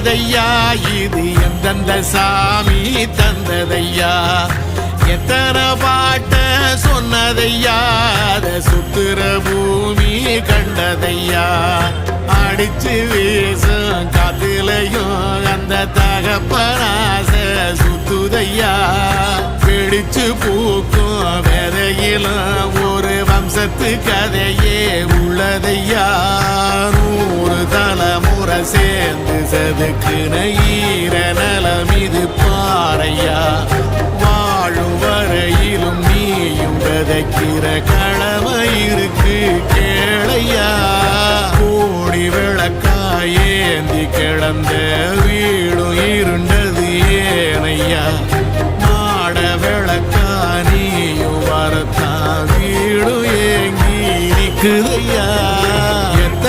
வந்ததையா இது எந்தெந்த சாமி தந்ததையா எத்தனை பாட்ட சொன்னதையா அத சுத்துற பூமி கண்டதையா அடிச்சு வீசும் காத்துலையும் அந்த தகப்பனாச சுத்துதையா பிடிச்சு பூக்கும் விதையிலும் ஒரு வம்சத்து கதையே உள்ளதையா 100 தலைமுறை சேர்ந்து செதுக்குன ஈர நலம் இது பாறையா வாழும் வரையிலும் நீயும் விதைக்கிற கடமை இருக்கு கேளையா கோடி விளக்காயேந்தி கிடந்த